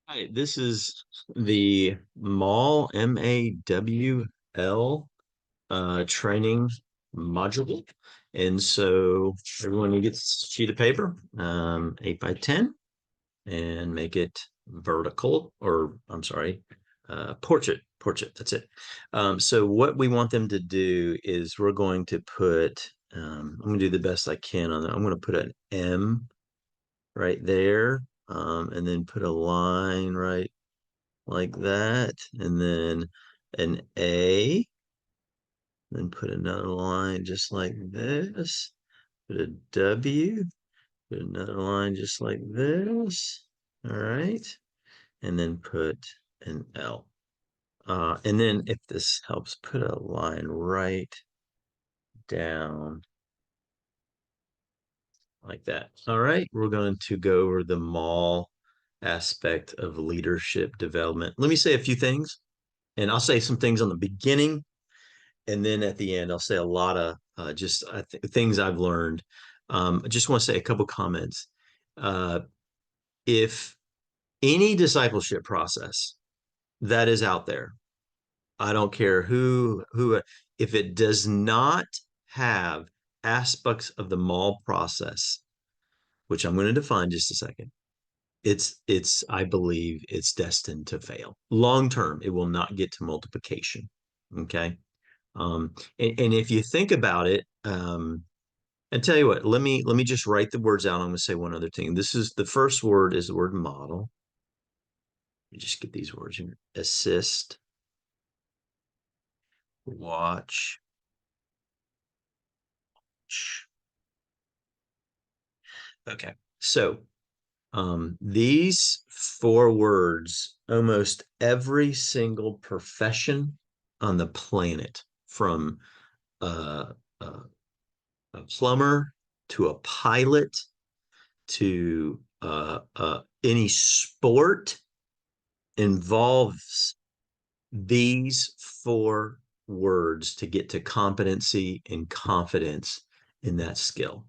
Hi, this is the Mawl, Mawl, training module. And so everyone gets a sheet of paper, 8 by 10, and make it vertical, or I'm sorry, portrait, that's it. So what we want them to do is we're going to put, I'm going to do the best I can on that. I'm going to put an M right there, and then put a line right like that, and then an A, then put another line just like this, put a W, put another line just like this, all right, and then put an L. And then if this helps, put a line right down like that. All right, we're going to go over the mall aspect of leadership development. Let me say a few things, and I'll say some things on the beginning. And then at the end, I'll say a lot of just things I've learned. I just want to say a couple comments. Uh, if any discipleship process that is out there, I don't care who, if it does not have aspects of the mall process, which I'm going to define just a second, I believe it's destined to fail. Long term, it will not get to multiplication. Okay. And if you think about it, and tell you what, let me just write the words out. I'm going to say one other thing. This is the first word is the word model. Let me just get these words here. Assist, watch. Okay. So these four words, almost every single profession on the planet, from uh, uh, a plumber to a pilot to any sport, involves these four words to get to competency and confidence in that skill.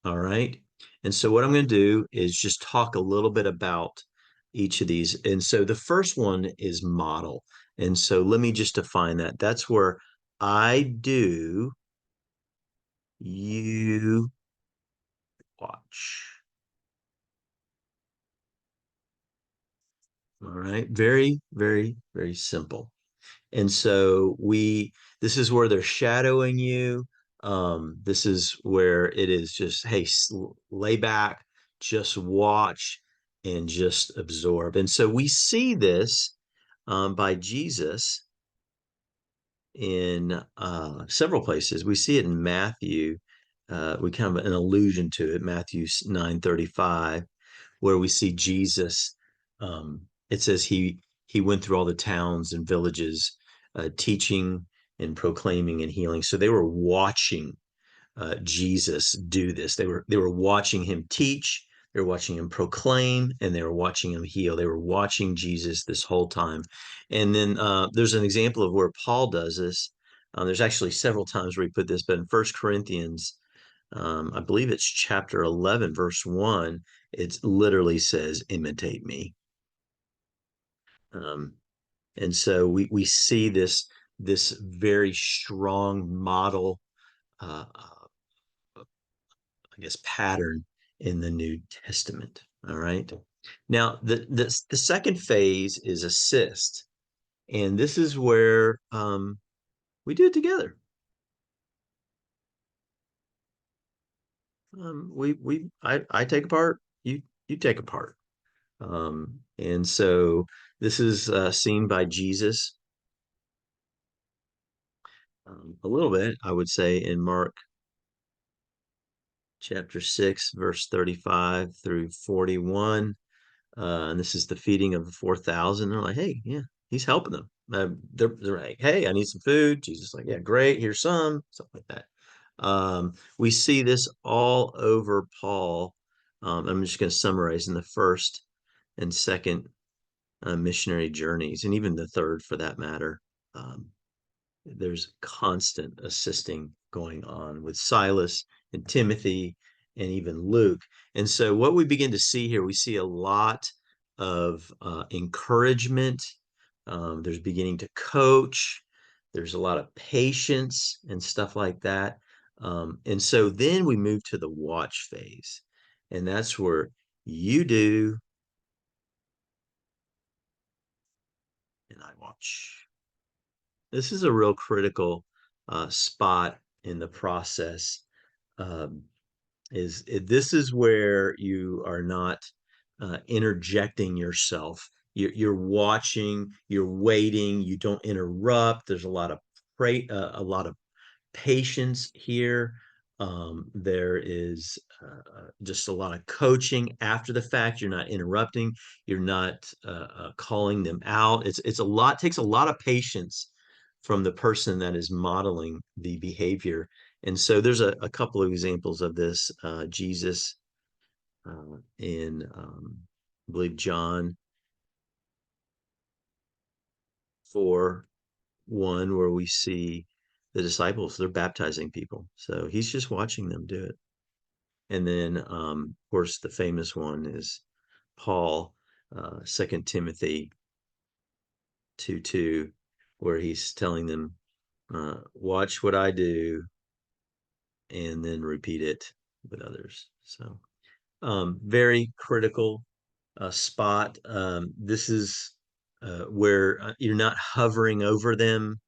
All right. And so, what I'm going to do is just talk a little bit about each of these. And so, the first one is model. And so, let me just define that. That's where I do, you watch. All right. Very, very, very simple. And so this is where they're shadowing you. This is where it is just, hey, lay back, just watch and just absorb. And so we see this by Jesus in several places. We see it in Matthew. We kind of an allusion to it, Matthew 9:35, where we see Jesus. It says he went through all the towns and villages, teaching and proclaiming and healing. So they were watching Jesus do this. They were watching him teach. They were watching him proclaim, and they were watching him heal. They were watching Jesus this whole time. And then there's an example of where Paul does this. There's actually several times where he put this, but in First Corinthians, I believe it's chapter 11, verse 1, it literally says, imitate me. Um, and so we see this very strong model, I guess, pattern in the New Testament. All right. Now, the second phase is assist, and this is where we do it together. I take a part, you take a part, and so this is seen by Jesus a little bit, I would say, in Mark chapter 6, verse 35 through 41. And this is the feeding of the 4,000. They're like, hey, yeah, he's helping them. They're like, hey, I need some food. Jesus is like, yeah, great. Here's some, stuff like that. We see this all over Paul. I'm just going to summarize in the first and second missionary journeys, and even the third for that matter. Um, there's constant assisting going on with Silas and Timothy and even Luke. And so what we begin to see here, we see a lot of encouragement. There's beginning to coach. There's a lot of patience and stuff like that. And so then we move to the watch phase. And that's where you do and I watch. This is a real critical spot in the process. Um, this is where you are not interjecting yourself. You're watching, you're waiting, you don't interrupt. There's a lot of a lot of patience here. There is just a lot of coaching after the fact. You're not interrupting. You're not calling them out. It's a lot. Takes a lot of patience from the person that is modeling the behavior. And so there's a couple of examples of this. Jesus in, I believe, John 4:1, where we see the disciples, they're baptizing people. So he's just watching them do it. And then, of course, the famous one is Paul, 2 Timothy 2:2, where he's telling them, watch what I do, and then repeat it with others. So, very critical spot. This is where you're not hovering over them.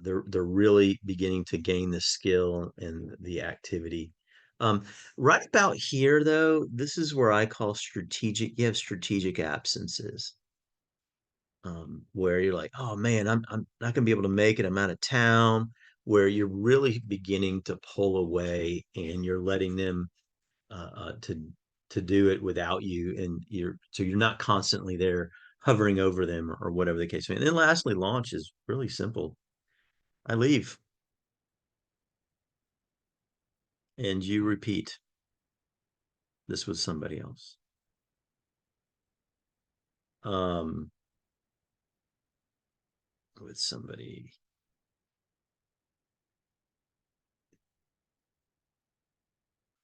They're really beginning to gain the skill and the activity. Um, right about here, though, this is where I call strategic. You have strategic absences, where you're like, oh man, I'm not gonna be able to make it. I'm out of town. Where you're really beginning to pull away and you're letting them to do it without you, and you're not constantly there hovering over them or whatever the case may be. And then lastly, launch is really simple. I leave and you repeat this with somebody else. Um, with somebody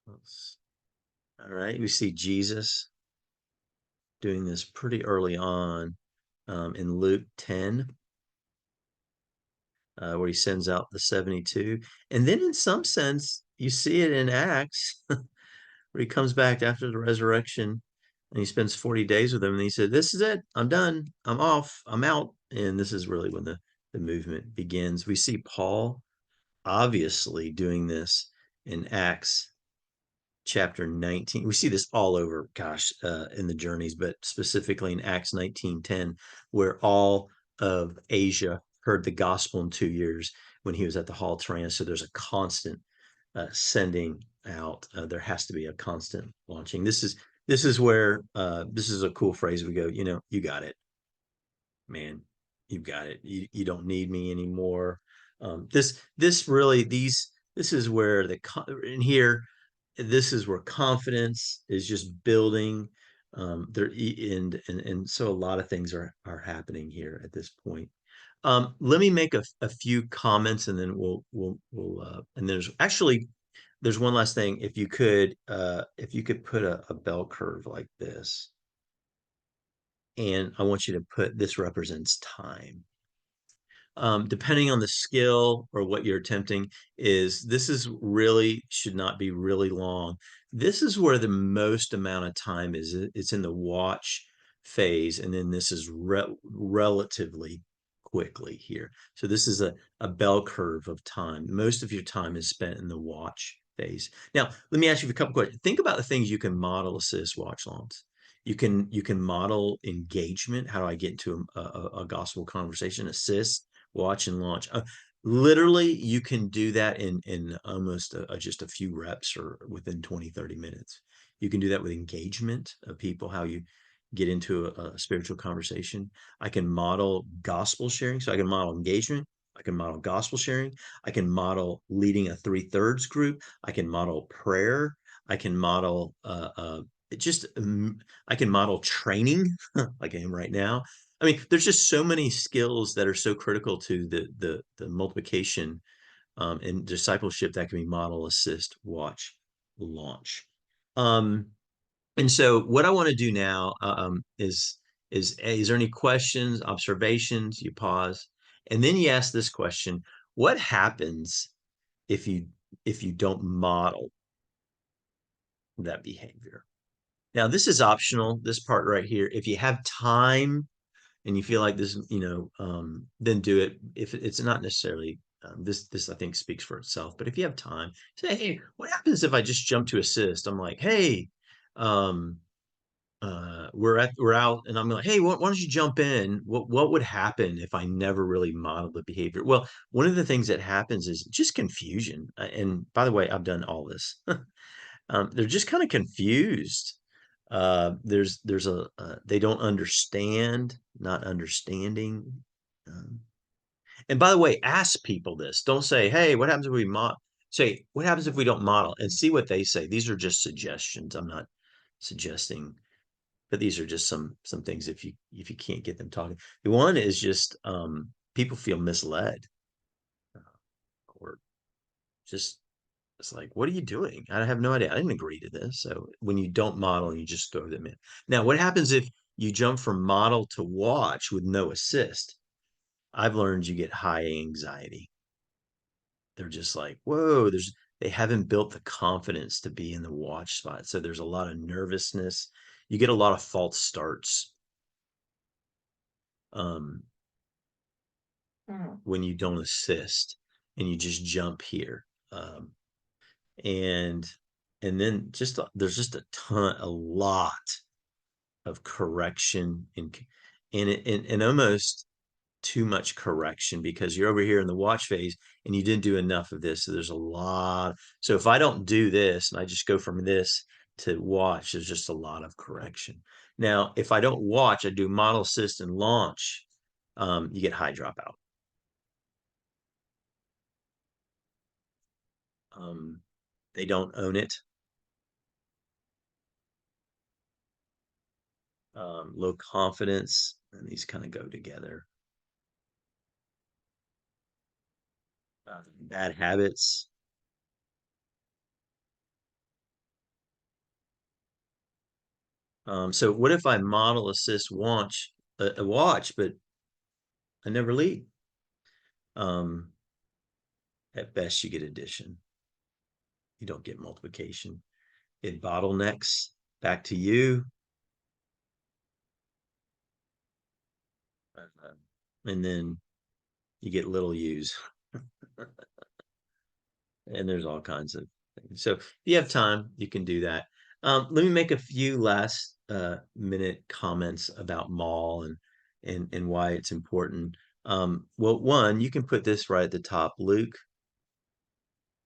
else. All right, we see Jesus doing this pretty early on in Luke 10, where he sends out the 72. And then in some sense, you see it in Acts where he comes back after the resurrection and he spends 40 days with them. And he said, this is it. I'm done. I'm off. I'm out. And this is really when the movement begins. We see Paul obviously doing this in Acts chapter 19. We see this all over, gosh, in the journeys, but specifically in Acts 19:10, where all of Asia heard the gospel in 2 years when he was at the Hall of Tyrannus. So there's a constant sending out. There has to be a constant launching. This is where this is a cool phrase. We go, you got it, man. You've got it. You don't need me anymore. This really this is where in here, this is where confidence is just building. There and so a lot of things are happening here at this point. Let me make a few comments and then we'll and there's one last thing. If you could put a bell curve like this, and I want you to put this represents time. Depending on the skill or what you're attempting, this is really should not be really long. This is where the most amount of time is. It's in the watch phase, and then this is relatively quickly here. So this is a bell curve of time. Most of your time is spent in the watch phase. Now, let me ask you a couple questions. Think about the things you can model, assist, watch longs. You can model engagement. How do I get into a gospel conversation? Assist, watch, and launch. Literally, you can do that in almost just a few reps or within 20-30 minutes. You can do that with engagement of people, how you get into a spiritual conversation. I can model gospel sharing. So I can model engagement. I can model gospel sharing. I can model leading a 3/3 group. I can model prayer. I can model it just I can model training like I am right now. I mean, there's just so many skills that are so critical to the multiplication and discipleship that can be model, assist, watch, launch. Um, And so what I want to do now is there any questions, observations? You pause, and then you ask this question: what happens if you don't model that behavior? Now, this is optional, this part right here. If you have time and you feel like this, then do it. If it's not necessarily this I think speaks for itself. But if you have time, say, hey, what happens if I just jump to assist? I'm like, hey, um, we're out, and I'm like, hey, why don't you jump in? What would happen if I never really modeled the behavior? Well, one of the things that happens is just confusion. And by the way, I've done all this. They're just kind of confused. There's a they don't understand, not understanding. Um, and by the way, ask people this. Don't say, "Hey, what happens if we model?" Say, "What happens if we don't model?" And see what they say. These are just suggestions. I'm not suggesting, but these are just some things. If you can't get them talking, the one is just people feel misled or just it's like, what are you doing? I have no idea. I didn't agree to this. So when you don't model, you just throw them in. Now, what happens if you jump from model to watch with no assist? I've learned you get high anxiety. They're just like, whoa, they haven't built the confidence to be in the watch spot. So there's a lot of nervousness. You get a lot of false starts um, when you don't assist and you just jump here. Um, and and then there's just a lot of correction and almost too much correction because you're over here in the watch phase and you didn't do enough of this. So there's a lot. So if I don't do this and I just go from this to watch, there's just a lot of correction. Now, if I don't watch, I do model assist and launch, you get high dropout. Um, they don't own it. Low confidence, and these kind of go together. Bad habits. So what if I model assist watch a watch, but I never lead? Um, at best, you get addition. You don't get multiplication. It bottlenecks back to you, and then you get little U's. And there's all kinds of things. So if you have time, you can do that. Let me make a few last minute comments about Mawl and why it's important. Well, one, you can put this right at the top, Luke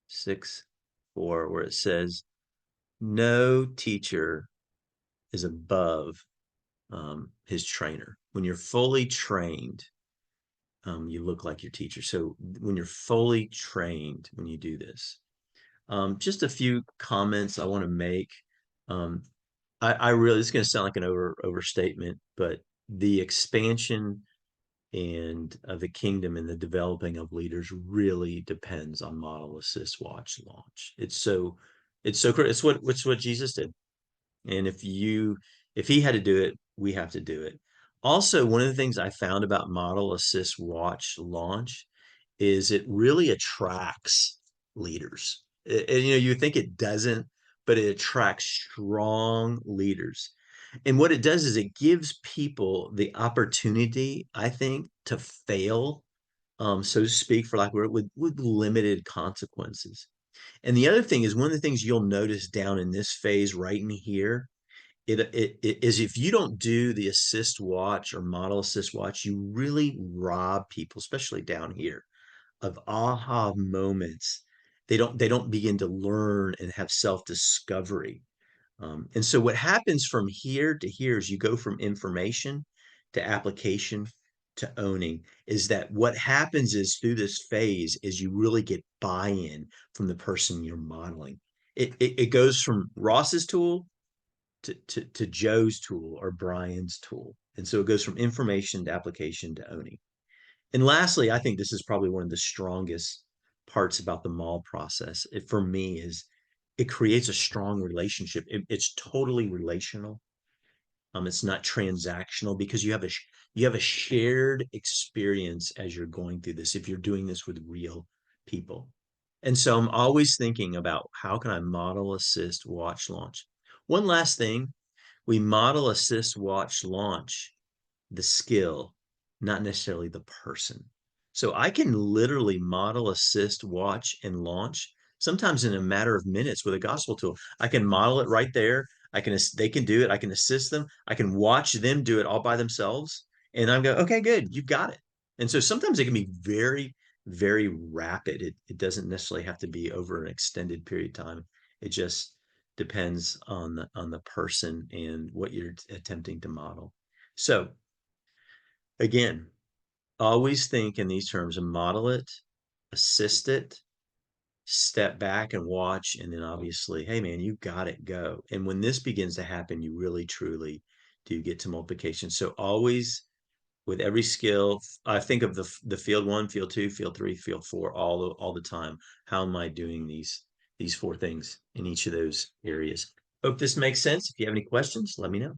6:4, where it says, "No teacher is above his trainer." When you're fully trained, you look like your teacher. So when you're fully trained, when you do this, just a few comments I want to make. Um, I really, it's going to sound like an overstatement, but the expansion and of the kingdom and the developing of leaders really depends on model assist watch launch. It's so critical. It's what Jesus did. And if he had to do it, we have to do it. Also, one of the things I found about model assist watch launch is it really attracts leaders. You think it doesn't, but it attracts strong leaders. And what it does is it gives people the opportunity, I think, to fail, so to speak, for lack of word, with limited consequences. And the other thing is one of the things you'll notice down in this phase right in here, it is if you don't do the assist watch or model assist watch, you really rob people, especially down here, of aha moments. They don't begin to learn and have self-discovery. And so what happens from here to here is you go from information to application to owning. Is that what happens is through this phase is you really get buy-in from the person you're modeling. It goes from Ross's tool to Joe's tool or Brian's tool. And so it goes from information to application to owning. And lastly, I think this is probably one of the strongest parts about the Mawl process for me is it creates a strong relationship. It's totally relational. It's not transactional because you have a shared experience as you're going through this. If you're doing this with real people, and so I'm always thinking about how can I model, assist, watch, launch. One last thing, we model, assist, watch, launch the skill, not necessarily the person. So I can literally model, assist, watch, and launch sometimes in a matter of minutes with a gospel tool. I can model it right there. They can do it. I can assist them. I can watch them do it all by themselves. And I'm going, okay, good, you've got it. And so sometimes it can be very, very rapid. It doesn't necessarily have to be over an extended period of time. It just depends on the person and what you're attempting to model. So again, always think in these terms and model it, assist it, step back and watch, and then obviously, hey man, you got it, go. And when this begins to happen, you really truly do get to multiplication. So always with every skill, I think of the field one, field two, field three, field four, all the time. How am I doing these four things in each of those areas? Hope this makes sense. If you have any questions, let me know.